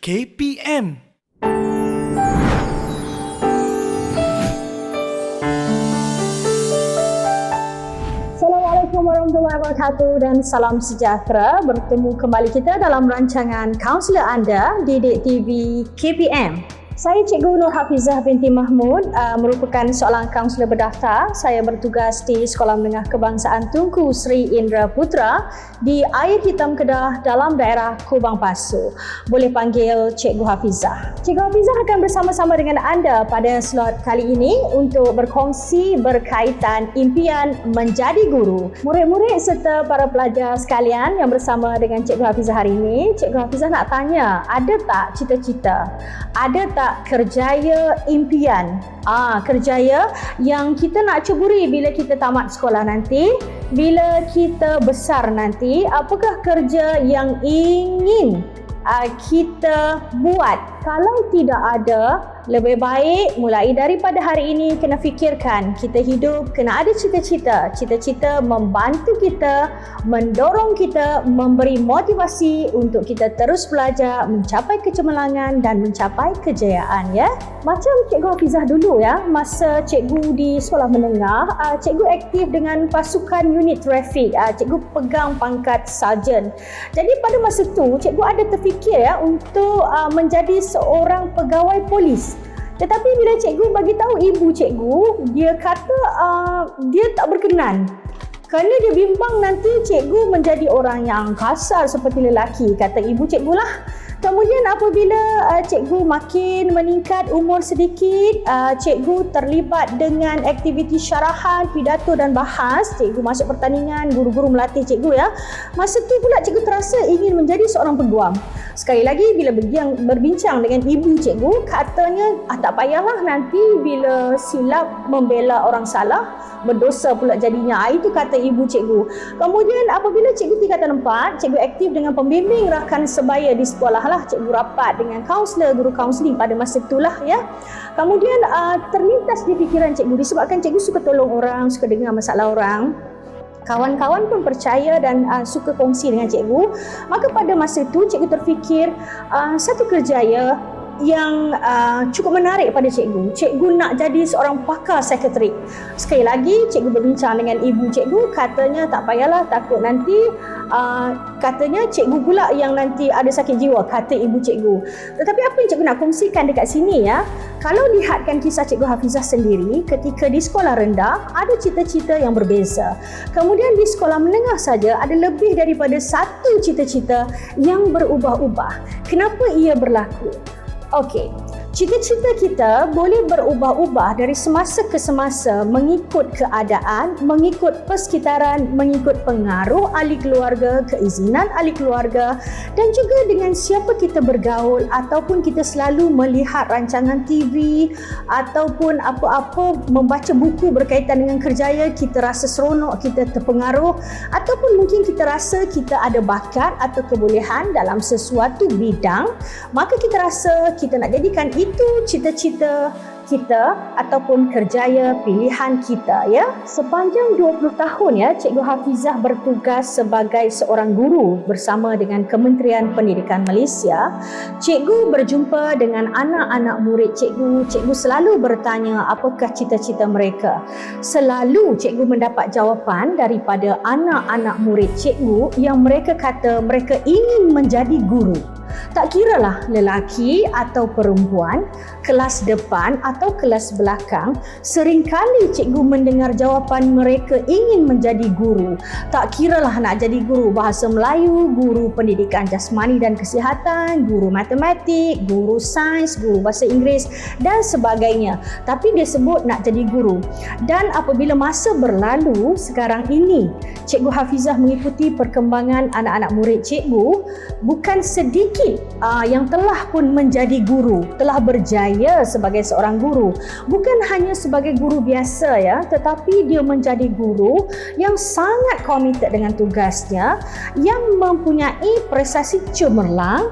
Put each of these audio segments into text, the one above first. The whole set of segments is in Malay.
KPM. Assalamualaikum warahmatullahi wabarakatuh dan salam sejahtera. Bertemu kembali kita dalam rancangan Kaunselor Anda, Didik TV KPM. Saya Cikgu Nur Hafizah binti Mahmud, merupakan seorang kaunselor berdaftar. Saya bertugas di Sekolah Menengah Kebangsaan Tunku Sri Indra Putra di Air Hitam Kedah dalam daerah Kubang Pasu. Boleh panggil Cikgu Hafizah. Cikgu Hafizah akan bersama-sama dengan anda pada slot kali ini untuk berkongsi berkaitan impian menjadi guru. Murid-murid serta para pelajar sekalian yang bersama dengan Cikgu Hafizah hari ini, Cikgu Hafizah nak tanya, ada tak cita-cita? Ada tak kerjaya impian? Kerjaya yang kita nak ceburi bila kita tamat sekolah nanti, bila kita besar nanti, apakah kerja yang ingin kita buat? Kalau tidak ada, lebih baik mulai daripada hari ini kena fikirkan, kita hidup kena ada cita-cita. Cita-cita membantu kita, mendorong kita, memberi motivasi untuk kita terus belajar, mencapai kecemerlangan dan mencapai kejayaan, ya. Macam Cikgu Hafizah dulu, ya, masa cikgu di sekolah menengah, cikgu aktif dengan pasukan unit trafik, cikgu pegang pangkat sarjan. Jadi pada masa tu cikgu ada terfikir, ya, untuk menjadi seorang pegawai polis. Tetapi bila cikgu bagi tahu ibu cikgu, dia kata dia tak berkenan. Kerana dia bimbang nanti cikgu menjadi orang yang kasar seperti lelaki, kata ibu cikgu lah. Kemudian apabila cikgu makin meningkat umur sedikit, cikgu terlibat dengan aktiviti syarahan, pidato dan bahas. Cikgu masuk pertandingan, guru-guru melatih cikgu, ya. Masa tu pula cikgu terasa ingin menjadi seorang peguam. Sekali lagi bila berbincang dengan ibu cikgu, katanya tak payahlah nanti bila silap membela orang salah, berdosa pula jadinya. Itu kata ibu cikgu. Kemudian apabila cikgu tingkatan 4, cikgu aktif dengan pembimbing rakan sebaya di sekolah lah. Cikgu rapat dengan kaunselor, guru kaunseling pada masa itulah, ya. Kemudian terlintas di fikiran cikgu, disebabkan cikgu suka tolong orang, suka dengar masalah orang, kawan-kawan pun percaya dan suka kongsi dengan cikgu. Maka pada masa itu cikgu terfikir satu kerjaya yang cukup menarik pada cikgu. Cikgu nak jadi seorang pakar psikiatrik. Sekali lagi cikgu berbincang dengan ibu cikgu, katanya tak payahlah, takut nanti katanya cikgu pula yang nanti ada sakit jiwa, kata ibu cikgu. Tetapi apa yang cikgu nak kongsikan dekat sini, ya, kalau lihatkan kisah Cikgu Hafizah sendiri, ketika di sekolah rendah ada cita-cita yang berbeza. Kemudian di sekolah menengah saja ada lebih daripada satu cita-cita yang berubah-ubah. Kenapa ia berlaku? Okey, cita-cita kita boleh berubah-ubah dari semasa ke semasa mengikut keadaan, mengikut persekitaran, mengikut pengaruh ahli keluarga, keizinan ahli keluarga dan juga dengan siapa kita bergaul, ataupun kita selalu melihat rancangan TV ataupun apa-apa, membaca buku berkaitan dengan kerjaya, kita rasa seronok, kita terpengaruh, ataupun mungkin kita rasa kita ada bakat atau kebolehan dalam sesuatu bidang, maka kita rasa kita nak jadikan itu cita-cita kita ataupun kerjaya pilihan kita, ya. Sepanjang 20 tahun, ya, Cikgu Hafizah bertugas sebagai seorang guru bersama dengan Kementerian Pendidikan Malaysia. Cikgu berjumpa dengan anak-anak murid cikgu. Cikgu selalu bertanya apakah cita-cita mereka. Selalu cikgu mendapat jawapan daripada anak-anak murid cikgu yang mereka kata mereka ingin menjadi guru. Tak kiralah lelaki atau perempuan, kelas depan atau kelas belakang, seringkali cikgu mendengar jawapan mereka ingin menjadi guru. Tak kiralah nak jadi guru bahasa Melayu, guru pendidikan jasmani dan kesihatan, guru matematik, guru sains, guru bahasa Inggeris dan sebagainya. Tapi dia sebut nak jadi guru. Dan apabila masa berlalu, sekarang ini Cikgu Hafizah mengikuti perkembangan anak-anak murid cikgu, bukan sedikit yang telah pun menjadi guru, telah berjaya sebagai seorang guru. Bukan hanya sebagai guru biasa, ya, tetapi dia menjadi guru yang sangat komited dengan tugasnya, yang mempunyai prestasi cemerlang,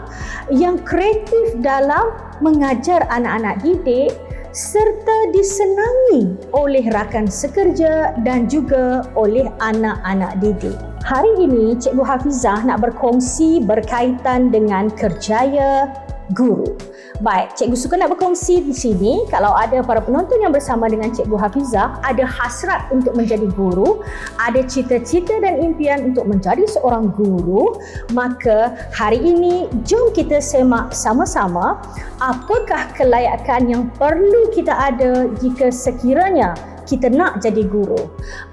yang kreatif dalam mengajar anak-anak didik serta disenangi oleh rakan sekerja dan juga oleh anak-anak didik. Hari ini Cikgu Hafizah nak berkongsi berkaitan dengan kerjaya guru. Baik, cikgu suka nak berkongsi di sini, kalau ada para penonton yang bersama dengan Cikgu Hafizah ada hasrat untuk menjadi guru, ada cita-cita dan impian untuk menjadi seorang guru, maka hari ini jom kita semak sama-sama apakah kelayakan yang perlu kita ada jika sekiranya kita nak jadi guru.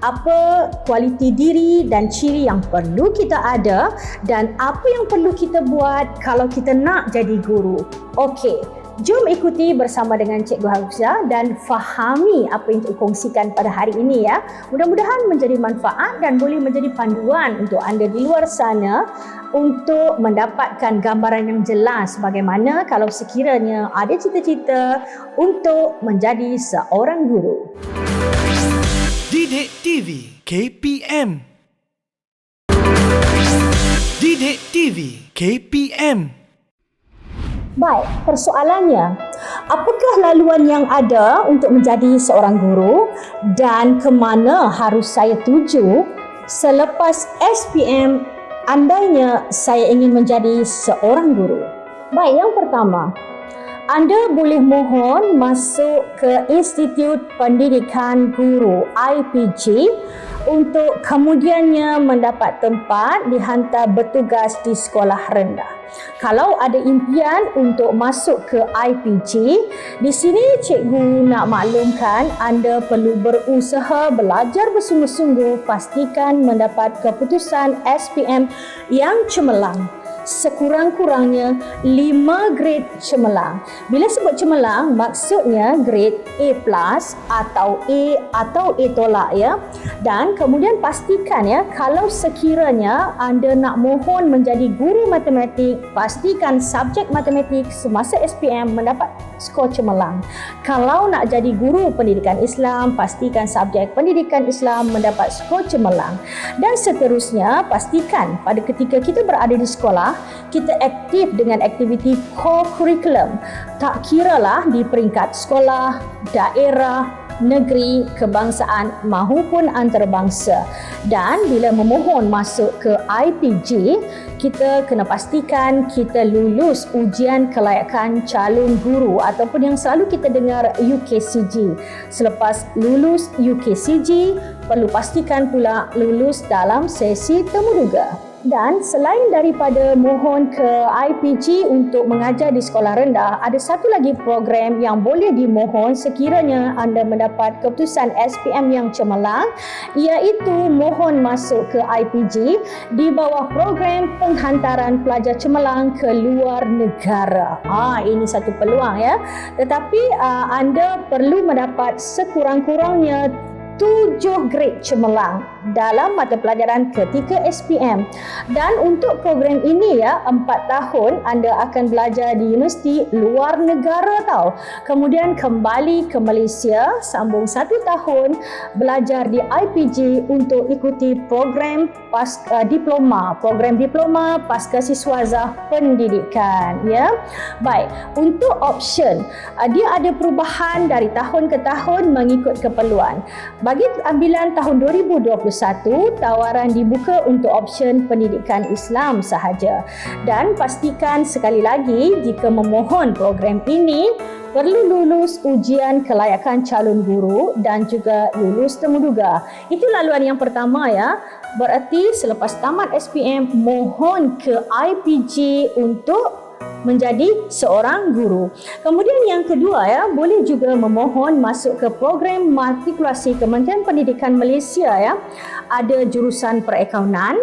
Apa kualiti diri dan ciri yang perlu kita ada dan apa yang perlu kita buat kalau kita nak jadi guru. Okey, jom ikuti bersama dengan Cikgu Hafizah dan fahami apa yang cikgu kongsikan pada hari ini ya. Mudah-mudahan menjadi manfaat dan boleh menjadi panduan untuk anda di luar sana untuk mendapatkan gambaran yang jelas bagaimana kalau sekiranya ada cita-cita untuk menjadi seorang guru. Didik TV KPM. Didik TV KPM. Baik, persoalannya, apakah laluan yang ada untuk menjadi seorang guru dan ke mana harus saya tuju selepas SPM andainya saya ingin menjadi seorang guru? Baik, yang pertama, anda boleh mohon masuk ke Institut Pendidikan Guru IPG untuk kemudiannya mendapat tempat dihantar bertugas di sekolah rendah. Kalau ada impian untuk masuk ke IPG, di sini cikgu nak maklumkan anda perlu berusaha belajar bersungguh-sungguh, pastikan mendapat keputusan SPM yang cemerlang. Sekurang-kurangnya 5 grade cemerlang. Bila sebut cemerlang, maksudnya grade A+ atau A tolak ya. Dan kemudian pastikan ya, kalau sekiranya anda nak mohon menjadi guru matematik, pastikan subjek matematik semasa SPM mendapat skor cemerlang. Kalau nak jadi guru pendidikan Islam, pastikan subjek pendidikan Islam mendapat skor cemerlang. Dan seterusnya, pastikan pada ketika kita berada di sekolah, kita aktif dengan aktiviti core curriculum. Tak kiralah di peringkat sekolah, daerah, negeri, kebangsaan mahupun antarabangsa. Dan bila memohon masuk ke IPG, kita kena pastikan kita lulus ujian kelayakan calon guru ataupun yang selalu kita dengar UKCG. Selepas lulus UKCG, perlu pastikan pula lulus dalam sesi temuduga. Dan selain daripada mohon ke IPG untuk mengajar di sekolah rendah, ada satu lagi program yang boleh dimohon sekiranya anda mendapat keputusan SPM yang cemerlang, iaitu mohon masuk ke IPG di bawah program penghantaran pelajar cemerlang ke luar negara. Ini satu peluang ya. Tetapi anda perlu mendapat sekurang-kurangnya 7 grade cemerlang dalam mata pelajaran ketika SPM. Dan untuk program ini ya, 4 tahun anda akan belajar di universiti luar negara tau. Kemudian kembali ke Malaysia, sambung 1 tahun belajar di IPG untuk ikuti program diploma pasca siswazah pendidikan ya. Baik, untuk option dia ada perubahan dari tahun ke tahun mengikut keperluan. Bagi ambilan tahun 2021, tawaran dibuka untuk option pendidikan Islam sahaja. Dan pastikan sekali lagi, jika memohon program ini, perlu lulus ujian kelayakan calon guru dan juga lulus temuduga. Itu laluan yang pertama ya. Berarti selepas tamat SPM, mohon ke IPG untuk menjadi seorang guru. Kemudian yang kedua ya, boleh juga memohon masuk ke program matrikulasi Kementerian Pendidikan Malaysia ya. Ada jurusan perakaunan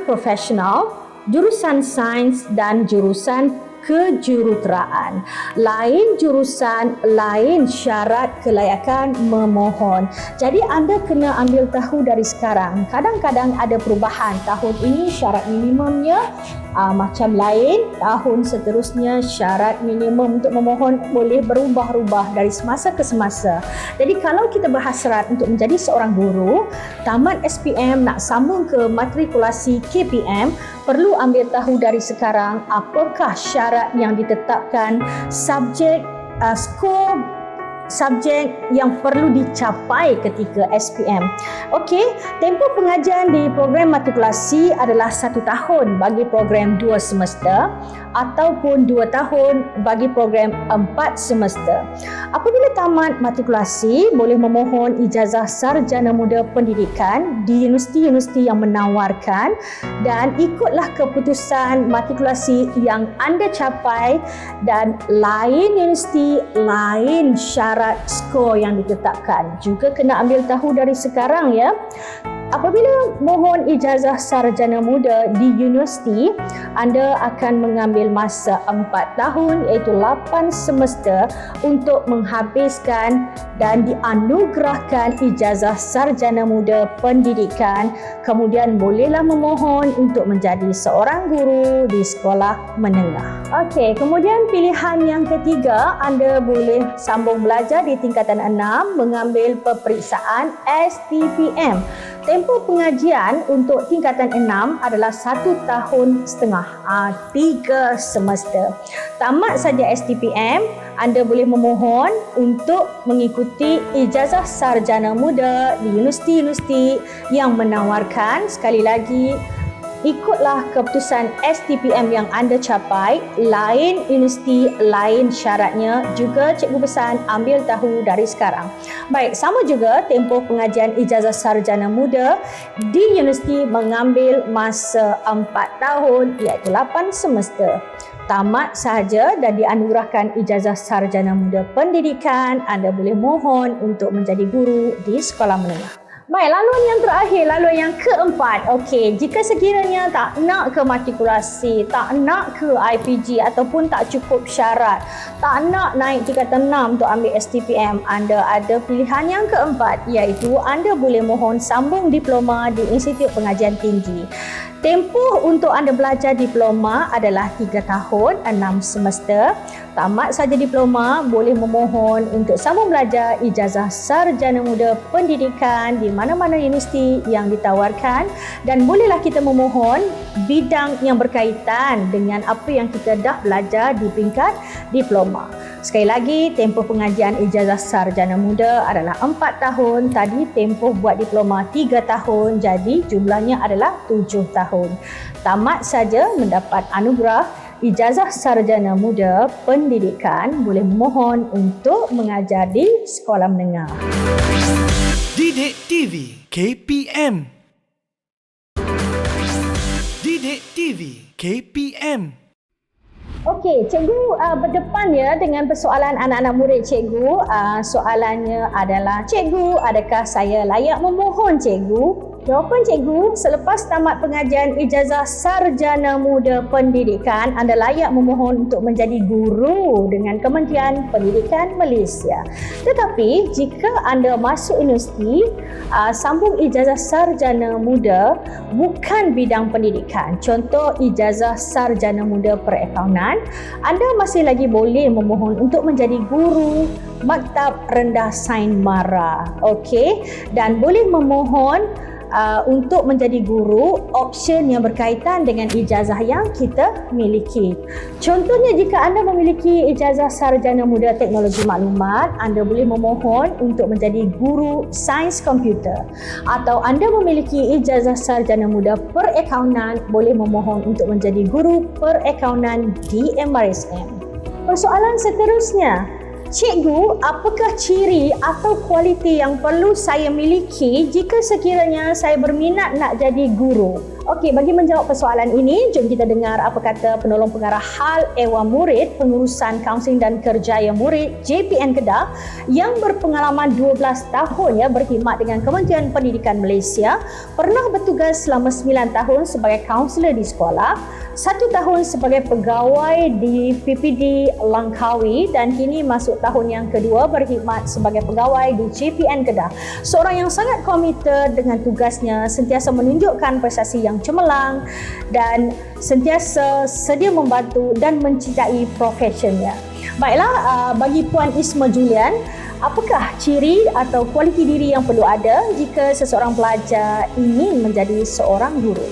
profesional, jurusan sains dan jurusan kejuruteraan. Lain jurusan, lain syarat kelayakan memohon. Jadi anda kena ambil tahu dari sekarang. Kadang-kadang ada perubahan. Tahun ini syarat minimumnya macam lain, tahun seterusnya syarat minimum untuk memohon boleh berubah-ubah dari semasa ke semasa. Jadi kalau kita berhasrat untuk menjadi seorang guru, tamat SPM nak sambung ke matrikulasi KPM, perlu ambil tahu dari sekarang apakah syarat yang ditetapkan, subjek, skor subjek yang perlu dicapai ketika SPM. Okey, tempoh pengajian di program matrikulasi adalah 1 tahun bagi program 2 semester ataupun 2 tahun bagi program 4 semester. Apabila tamat matrikulasi, boleh memohon ijazah sarjana muda pendidikan di universiti-universiti yang menawarkan dan ikutlah keputusan matrikulasi yang anda capai dan lain universiti, lain syarat skor yang ditetapkan. Juga kena ambil tahu dari sekarang ya. Apabila mohon ijazah sarjana muda di universiti, anda akan mengambil masa 4 tahun iaitu 8 semester untuk menghabiskan dan dianugerahkan ijazah sarjana muda pendidikan. Kemudian bolehlah memohon untuk menjadi seorang guru di sekolah menengah. Okey, kemudian pilihan yang ketiga, anda boleh sambung belajar di tingkatan 6 mengambil peperiksaan STPM. Tempoh pengajian untuk tingkatan 6 adalah 1 tahun setengah, 3 semester. Tamat saja STPM, anda boleh memohon untuk mengikuti ijazah sarjana muda di universiti-universiti yang menawarkan. Sekali lagi, ikutlah keputusan STPM yang anda capai, lain universiti, lain syaratnya. Juga cikgu pesan ambil tahu dari sekarang. Baik, sama juga tempoh pengajian ijazah sarjana muda di universiti mengambil masa 4 tahun iaitu 8 semester. Tamat sahaja dan dianugerahkan ijazah sarjana muda pendidikan, anda boleh mohon untuk menjadi guru di sekolah menengah. Baik, laluan yang terakhir, laluan yang keempat. Okey, jika sekiranya tak nak ke matrikulasi, tak nak ke IPG ataupun tak cukup syarat, tak nak naik tingkatan 6 untuk ambil STPM, anda ada pilihan yang keempat iaitu anda boleh mohon sambung diploma di Institut Pengajian Tinggi. Tempoh untuk anda belajar diploma adalah 3 tahun, 6 semester. Tamat saja diploma, boleh memohon untuk sambung belajar ijazah sarjana muda pendidikan di mana-mana universiti yang ditawarkan dan bolehlah kita memohon bidang yang berkaitan dengan apa yang kita dah belajar di peringkat diploma. Sekali lagi, tempoh pengajian ijazah sarjana muda adalah 4 tahun. Tadi tempoh buat diploma 3 tahun, jadi jumlahnya adalah 7 tahun. Tamat saja mendapat anugerah ijazah sarjana muda pendidikan, boleh memohon untuk mengajar di sekolah menengah. Didik TV KPM. Didik TV KPM. Okey, cikgu berdepan ya dengan persoalan anak-anak murid cikgu. Soalannya adalah, cikgu, adakah saya layak memohon cikgu? Jawapan cikgu, selepas tamat pengajian ijazah sarjana muda pendidikan, anda layak memohon untuk menjadi guru dengan Kementerian Pendidikan Malaysia. Tetapi jika anda masuk universiti, sambung ijazah sarjana muda bukan bidang pendidikan, contoh ijazah sarjana muda perakaunan, anda masih lagi boleh memohon untuk menjadi guru Maktab Rendah Sains Mara. Okey, dan boleh memohon untuk menjadi guru option yang berkaitan dengan ijazah yang kita miliki. Contohnya, jika anda memiliki ijazah sarjana muda teknologi maklumat, anda boleh memohon untuk menjadi guru sains komputer. Atau anda memiliki ijazah sarjana muda perakaunan, boleh memohon untuk menjadi guru perakaunan di MRSM. Persoalan seterusnya, cikgu, apakah ciri atau kualiti yang perlu saya miliki jika sekiranya saya berminat nak jadi guru? Okey, bagi menjawab persoalan ini, jom kita dengar apa kata penolong pengarah hal ehwal murid pengurusan kaunseling dan kerjaya murid JPN Kedah yang berpengalaman 12 tahun berkhidmat dengan Kementerian Pendidikan Malaysia, pernah bertugas selama 9 tahun sebagai kaunselor di sekolah, 1 tahun sebagai pegawai di PPD Langkawi dan kini masuk tahun yang kedua berkhidmat sebagai pegawai di JPN Kedah. Seorang yang sangat komited dengan tugasnya, sentiasa menunjukkan prestasi yang cemerlang dan sentiasa sedia membantu dan mencintai profesionnya. Baiklah, bagi Puan Isma Julian, apakah ciri atau kualiti diri yang perlu ada jika seseorang pelajar ingin menjadi seorang guru?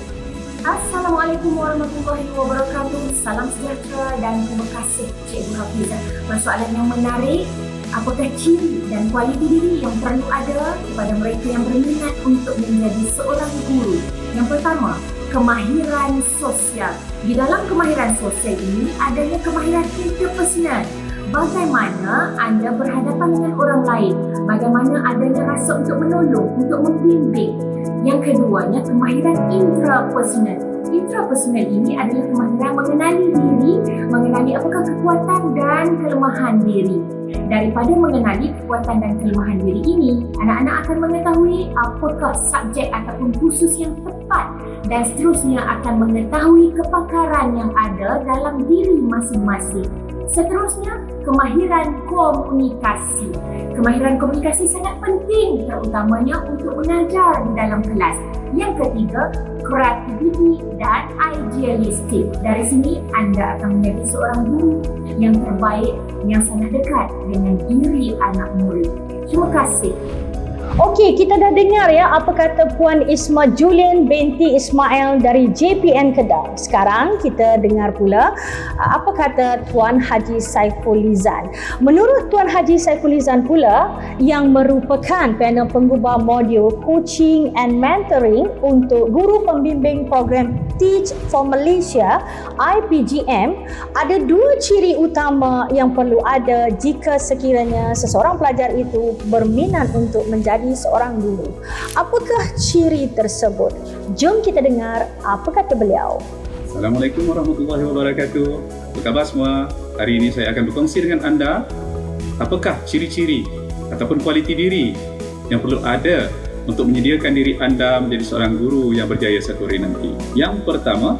Assalamualaikum warahmatullahi wabarakatuh. Salam sejahtera dan terima kasih Cikgu Hafizah. Persoalan yang menarik Apakah ciri dan kualiti diri yang perlu ada kepada mereka yang berminat untuk menjadi seorang guru? Yang pertama, kemahiran sosial. Di dalam kemahiran sosial ini adanya kemahiran interpersonal. Bagaimana anda berhadapan dengan orang lain, bagaimana adanya rasa untuk menolong, untuk membimbing. Yang keduanya, kemahiran intrapersonal. Intrapersonal ini adalah kemahiran mengenali diri, mengenali apakah kekuatan dan kelemahan diri. Daripada mengenali kekuatan dan kelemahan diri ini, anak-anak akan mengetahui apakah subjek ataupun kursus yang tepat dan seterusnya akan mengetahui kepakaran yang ada dalam diri masing-masing. Seterusnya, kemahiran komunikasi. Kemahiran komunikasi sangat penting terutamanya untuk mengajar di dalam kelas. Yang ketiga, kreativiti dan idealistik. Dari sini anda akan menjadi seorang guru yang terbaik, yang sangat dekat dengan diri anak murid. Terima kasih. Okey, kita dah dengar ya apa kata Puan Isma Julian binti Ismail dari JPN Kedah. Sekarang kita dengar pula apa kata Tuan Haji Saifulizan. Menurut Tuan Haji Saifulizan pula yang merupakan panel penggubah modul coaching and mentoring untuk guru pembimbing program Teach for Malaysia IPGM, ada dua ciri utama yang perlu ada jika sekiranya seseorang pelajar itu berminat untuk menjadi seorang guru. Apakah ciri tersebut? Jom kita dengar apa kata beliau. Assalamualaikum warahmatullahi wabarakatuh. Apa khabar semua? Hari ini saya akan berkongsi dengan anda apakah ciri-ciri ataupun kualiti diri yang perlu ada untuk menyediakan diri anda menjadi seorang guru yang berjaya satu hari nanti. Yang pertama,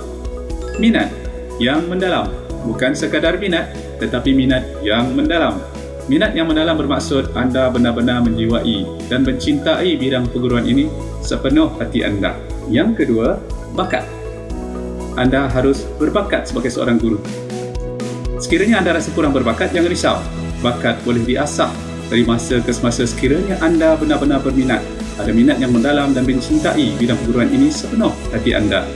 minat yang mendalam. Bukan sekadar minat, tetapi minat yang mendalam. Minat yang mendalam bermaksud anda benar-benar menjiwai dan mencintai bidang perguruan ini sepenuh hati anda. Yang kedua, bakat. Anda harus berbakat sebagai seorang guru. Sekiranya anda rasa kurang berbakat, jangan risau. Bakat boleh diasah dari masa ke semasa sekiranya anda benar-benar berminat. Ada minat yang mendalam dan mencintai bidang perguruan ini sepenuh hati anda.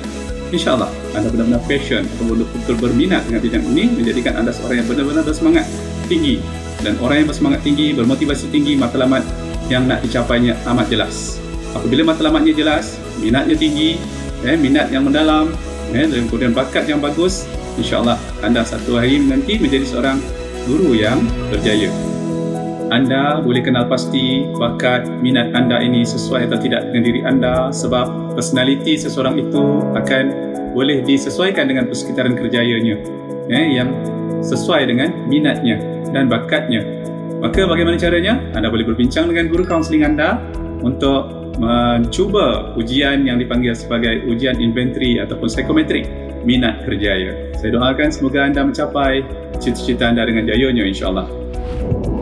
InsyaAllah, anda benar-benar passion atau betul-betul berminat dengan bidang ini menjadikan anda seorang yang benar-benar bersemangat tinggi. Dan orang yang bersemangat tinggi, bermotivasi tinggi, matlamat yang nak dicapainya amat jelas. Apabila matlamatnya jelas, minatnya tinggi, minat yang mendalam, dan kemudian bakat yang bagus, insyaAllah anda satu hari nanti menjadi seorang guru yang berjaya. Anda boleh kenal pasti bakat, minat anda ini sesuai atau tidak dengan diri anda, sebab personaliti seseorang itu akan boleh disesuaikan dengan persekitaran kerjayanya yang sesuai dengan minatnya dan bakatnya. Maka bagaimana caranya? Anda boleh berbincang dengan guru kaunseling anda untuk mencuba ujian yang dipanggil sebagai ujian inventory ataupun psikometrik minat kerjaya. Saya doakan semoga anda mencapai cita-cita anda dengan jayanya, insyaAllah.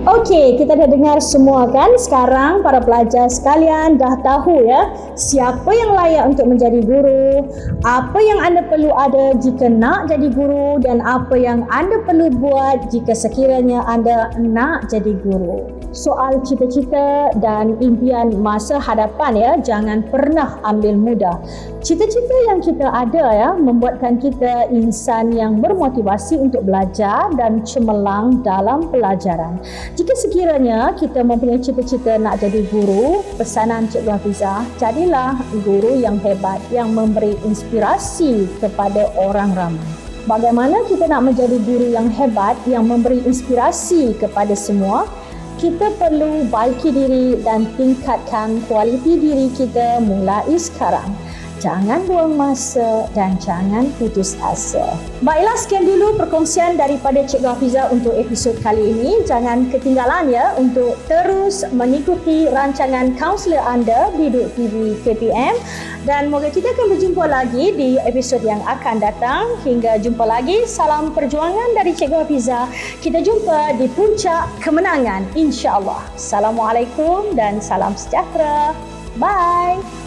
Okey, kita dah dengar semua kan? Sekarang para pelajar sekalian dah tahu ya siapa yang layak untuk menjadi guru, apa yang anda perlu ada jika nak jadi guru dan apa yang anda perlu buat jika sekiranya anda nak jadi guru. Soal cita-cita dan impian masa hadapan ya, jangan pernah ambil mudah. Cita-cita yang kita ada ya membuatkan kita insan yang bermotivasi untuk belajar dan cemerlang dalam pelajaran. Jika sekiranya kita mempunyai cita-cita nak jadi guru, pesanan Cikgu Hafizah, jadilah guru yang hebat yang memberi inspirasi kepada orang ramai. Bagaimana kita nak menjadi guru yang hebat yang memberi inspirasi kepada semua? Kita perlu baiki diri dan tingkatkan kualiti diri kita mulai sekarang. Jangan buang masa dan jangan putus asa. Baiklah, sekian dulu perkongsian daripada Cikgu Hafizah untuk episod kali ini. Jangan ketinggalan ya untuk terus mengikuti rancangan kaunselor anda di Duk TV KPM. Dan moga kita akan berjumpa lagi di episod yang akan datang. Hingga jumpa lagi, salam perjuangan dari Cikgu Hafizah. Kita jumpa di puncak kemenangan, insya-Allah. Assalamualaikum dan salam sejahtera. Bye.